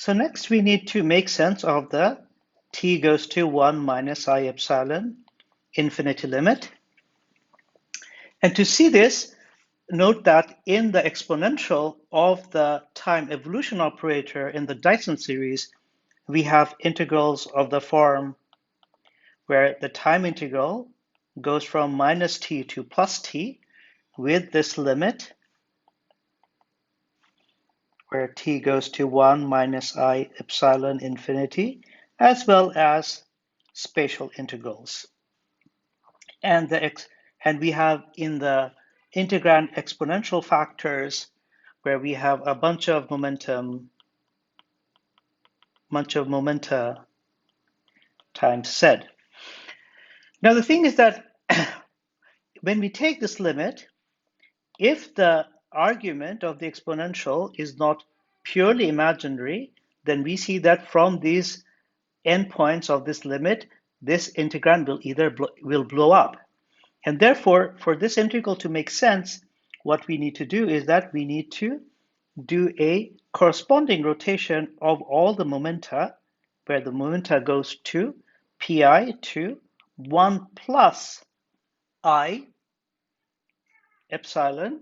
So next we need to make sense of the t goes to 1 minus I epsilon infinity limit. And to see this, note that in the exponential of the time evolution operator in the Dyson series, we have integrals of the form where the time integral goes from minus t to plus t with this limit where t goes to 1 minus I epsilon infinity, as well as spatial integrals. And we have in the integrand exponential factors where we have a bunch of momenta times z. Now the thing is that when we take this limit, if the argument of the exponential is not purely imaginary, then we see that from these endpoints of this limit, this integrand will blow up. And therefore, for this integral to make sense, what we need to do is that we need to do a corresponding rotation of all the momenta, where the momenta goes to pi to 1 plus I epsilon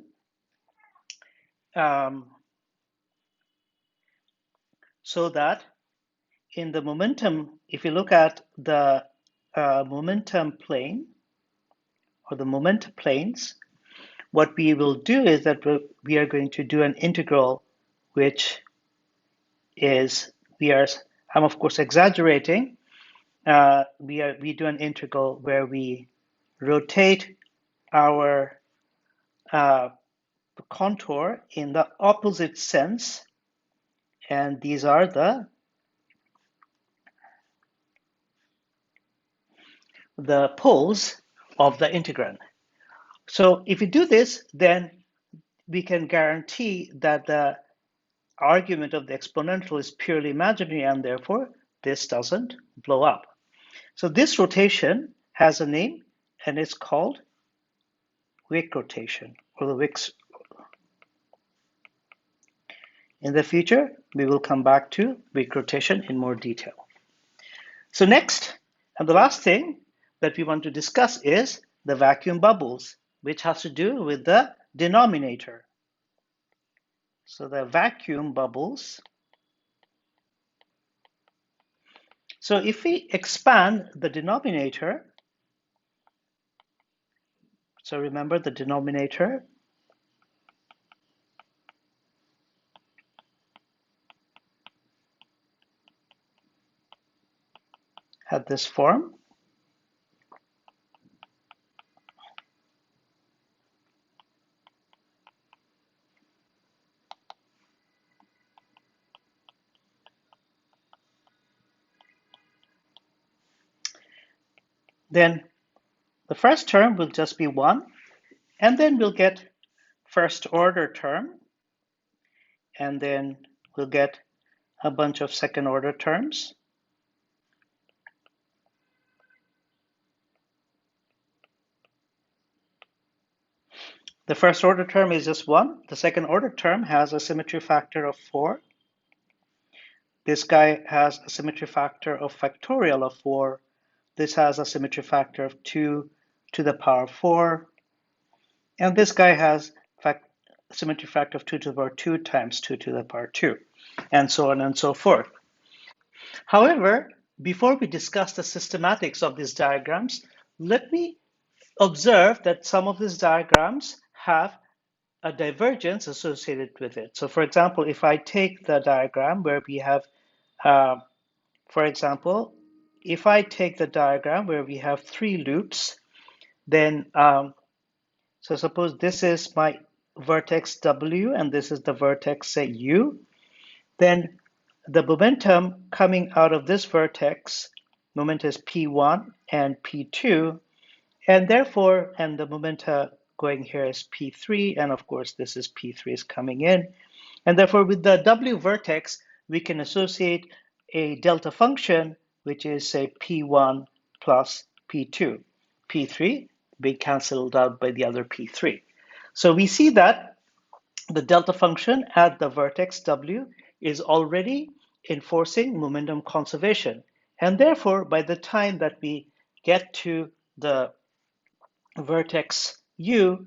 so that in the momentum, if you look at the momentum plane or the momentum planes, what we will do is that we are going to do an integral which is, I'm of course exaggerating, we do an integral where we rotate our contour in the opposite sense, and these are the poles of the integrand. So if we do this, then we can guarantee that the argument of the exponential is purely imaginary, and therefore this doesn't blow up. So this rotation has a name, and it's called Wick rotation, or the Wick's. In the future, we will come back to Wick rotation in more detail. So next, and the last thing that we want to discuss is the vacuum bubbles, which has to do with the denominator. So the vacuum bubbles. So if we expand the denominator, so remember the denominator had this form. Then the first term will just be 1, and then we'll get first order term, and then we'll get a bunch of second order terms. The first order term is just 1. The second order term has a symmetry factor of 4. This guy has a symmetry factor of factorial of 4. This has a symmetry factor of 2 to the power 4. And this guy has symmetry factor of 2 to the power 2 times 2 to the power 2, and so on and so forth. However, before we discuss the systematics of these diagrams, let me observe that some of these diagrams have a divergence associated with it. So for example, if I take the diagram where we have, for example, if I take the diagram where we have 3 loops, then, so suppose this is my vertex W and this is the vertex, say, U, then the momentum coming out of this vertex, momentum is P1 and P2, and therefore, and the momenta going here is P3, and of course this is P3 is coming in. And therefore with the W vertex, we can associate a delta function, which is say P1 plus P2. P3 being canceled out by the other P3. So we see that the delta function at the vertex W is already enforcing momentum conservation. And therefore, by the time that we get to the vertex U,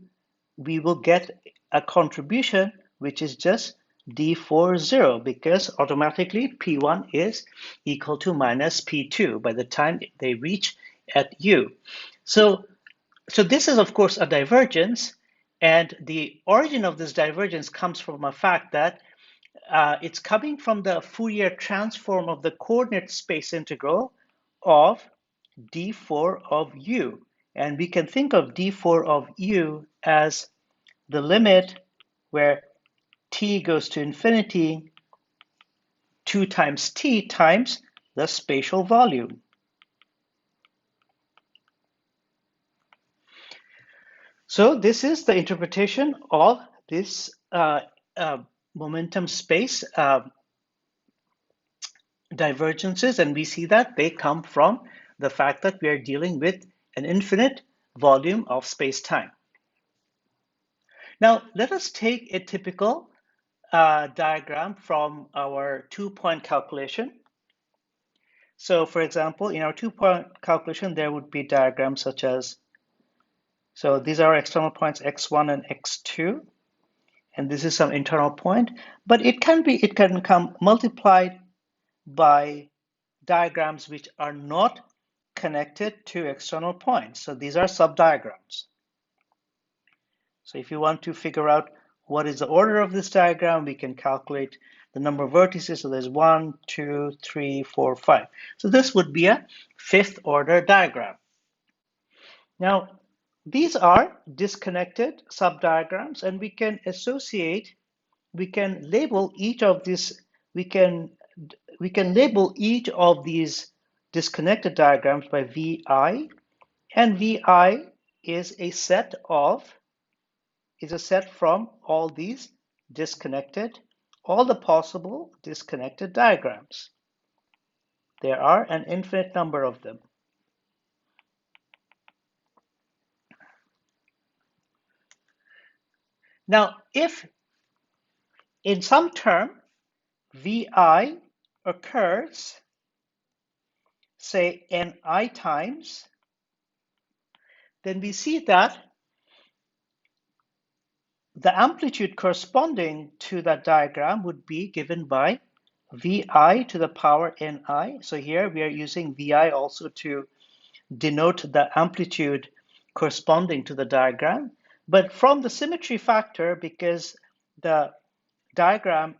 we will get a contribution which is just D40 because automatically P1 is equal to minus P2 by the time they reach at U. So this is, of course, a divergence, and the origin of this divergence comes from a fact that it's coming from the Fourier transform of the coordinate space integral of d4 of u. And we can think of d4 of u as the limit where t goes to infinity 2 times t times the spatial volume. So this is the interpretation of this momentum space divergences, and we see that they come from the fact that we are dealing with an infinite volume of space-time. Now, let us take a typical diagram from our two-point calculation. So, for example, in our two-point calculation, there would be diagrams such as, so these are external points x1 and x2, and this is some internal point, but it can come multiplied by diagrams which are not connected to external points. So these are subdiagrams. So if you want to figure out what is the order of this diagram, we can calculate the number of vertices. So there's 1, 2, 3, 4, 5. So this would be a fifth order diagram. Now, these are disconnected subdiagrams, and we can label each of these, we can label each of these disconnected diagrams by VI, and VI is a set from all these all the possible disconnected diagrams. There are an infinite number of them. Now, if in some term VI occurs, say Ni times, then we see that the amplitude corresponding to that diagram would be given by Vi to the power Ni. So here we are using Vi also to denote the amplitude corresponding to the diagram. But from the symmetry factor, because the subdiagram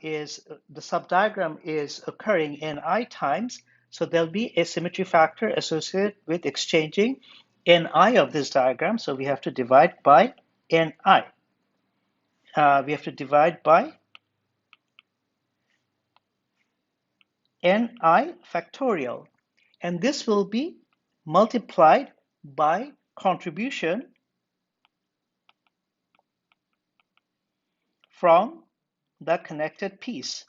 is occurring Ni times, so there'll be a symmetry factor associated with exchanging Ni of this diagram. So we have to divide by Ni. We have to divide by Ni factorial. And this will be multiplied by contribution from the connected piece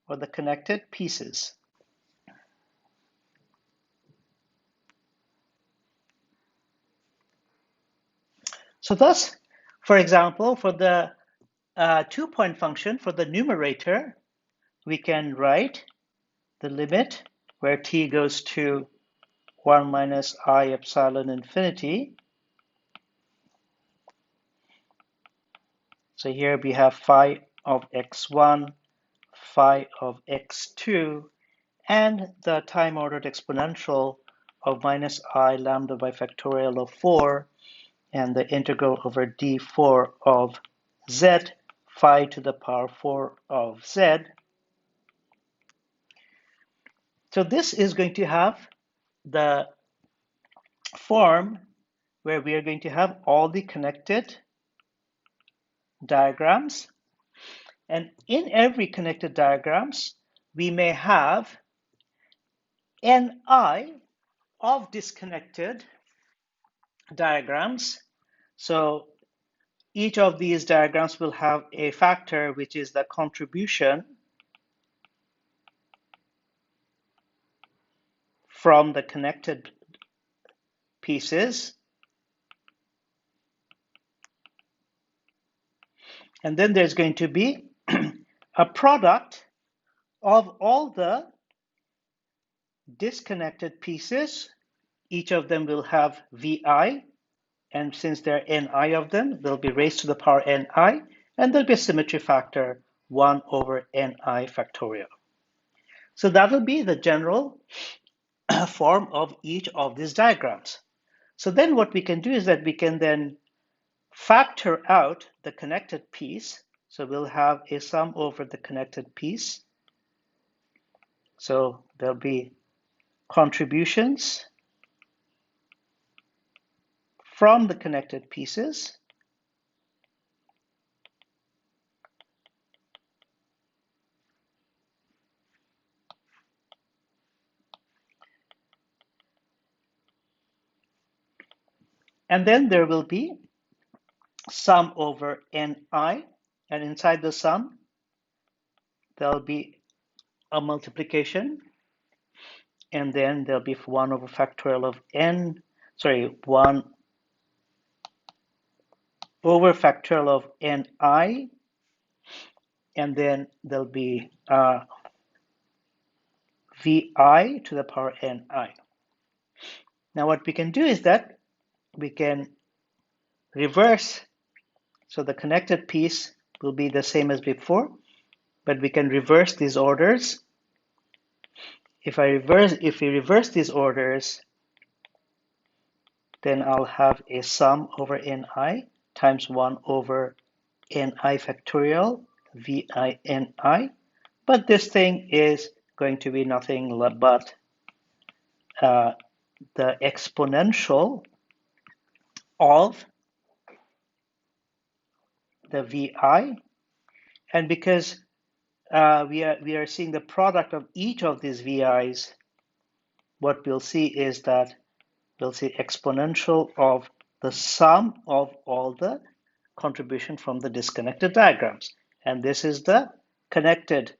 or the connected pieces. So thus, for example, for the two-point function, for the numerator, we can write the limit where t goes to 1 minus I epsilon infinity. So here we have phi of x1, phi of x2, and the time-ordered exponential of minus I lambda by factorial of 4, and the integral over d4 of z, phi to the power 4 of z. So this is going to have the form where we are going to have all the connected diagrams. And in every connected diagrams, we may have Ni of disconnected diagrams. So each of these diagrams will have a factor which is the contribution from the connected pieces. And then there's going to be a product of all the disconnected pieces, each of them will have Vi, and since there are Ni of them, they'll be raised to the power Ni, and there'll be a symmetry factor 1 over Ni factorial. So that'll be the general form of each of these diagrams. So then what we can do is that we can then factor out the connected piece. So we'll have a sum over the connected piece. So there'll be contributions from the connected pieces. And then there will be sum over Ni, and inside the sum, there'll be a multiplication, and then there'll be 1 over factorial of n, 1 over factorial of Ni, and then there'll be Vi to the power Ni. Now what we can do is that we can reverse, so the connected piece will be the same as before, but we can reverse these orders. If we reverse these orders, then I'll have a sum over Ni times 1 over Ni factorial Vi, but this thing is going to be nothing but the exponential of the Vi, and because we are seeing the product of each of these Vi's, what we'll see is that we'll see exponential of the sum of all the contribution from the disconnected diagrams, and this is the connected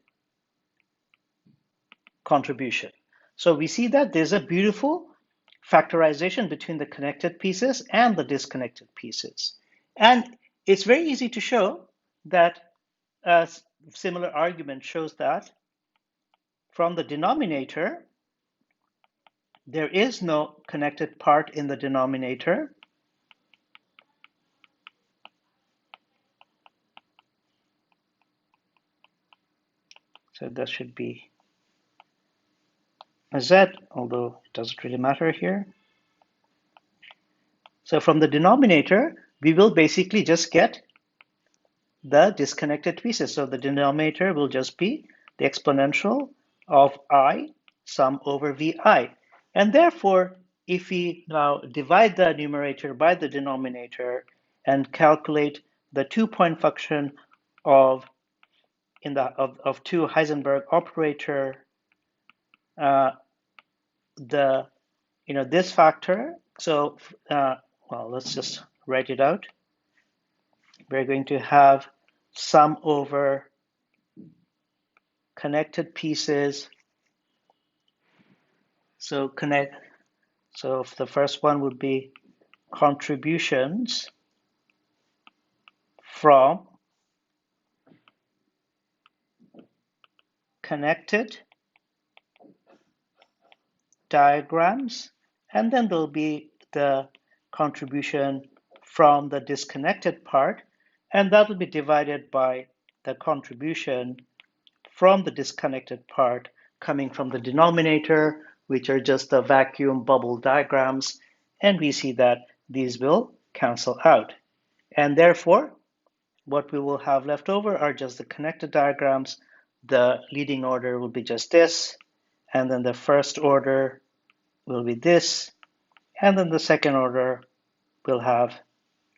contribution. So we see that there's a beautiful factorization between the connected pieces and the disconnected pieces. And it's very easy to show that a similar argument shows that from the denominator, there is no connected part in the denominator. So that should be a Z, although it doesn't really matter here. So from the denominator, we will basically just get the disconnected pieces. So the denominator will just be the exponential of I sum over Vi. And therefore, if we now divide the numerator by the denominator and calculate the 2-point function of 2 Heisenberg operator, this factor. So well, let's just write it out. We're going to have sum over connected pieces. So the first one would be contributions from connected diagrams, and then there'll be the contribution from the disconnected part, and that will be divided by the contribution from the disconnected part coming from the denominator, which are just the vacuum bubble diagrams, and we see that these will cancel out. And therefore, what we will have left over are just the connected diagrams. The leading order will be just this, and then the first order will be this, and then the second order will have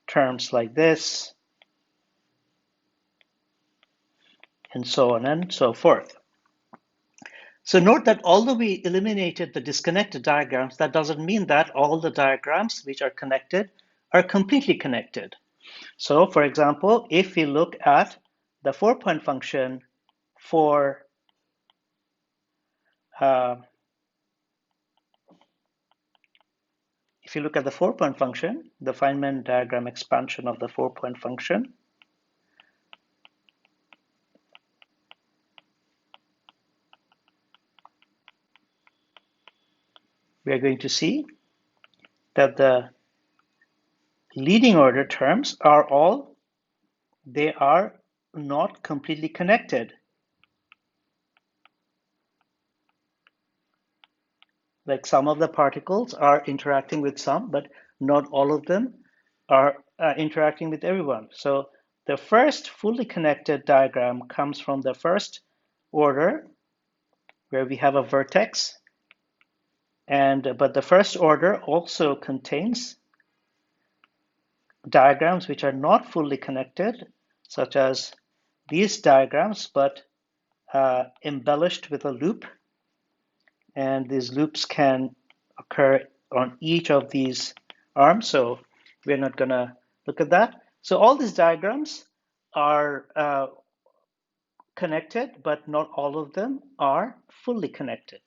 terms like this, and so on and so forth. So note that although we eliminated the disconnected diagrams, that doesn't mean that all the diagrams which are connected are completely connected. So for example, if we look at the 4-point function for if you look at the 4-point function, the Feynman diagram expansion of the 4-point function, we are going to see that the leading order terms they are not completely connected. Like some of the particles are interacting with some, but not all of them are interacting with everyone. So the first fully connected diagram comes from the first order, where we have a vertex, but the first order also contains diagrams which are not fully connected, such as these diagrams, but embellished with a loop. And these loops can occur on each of these arms, so we're not going to look at that. So all these diagrams are connected, but not all of them are fully connected.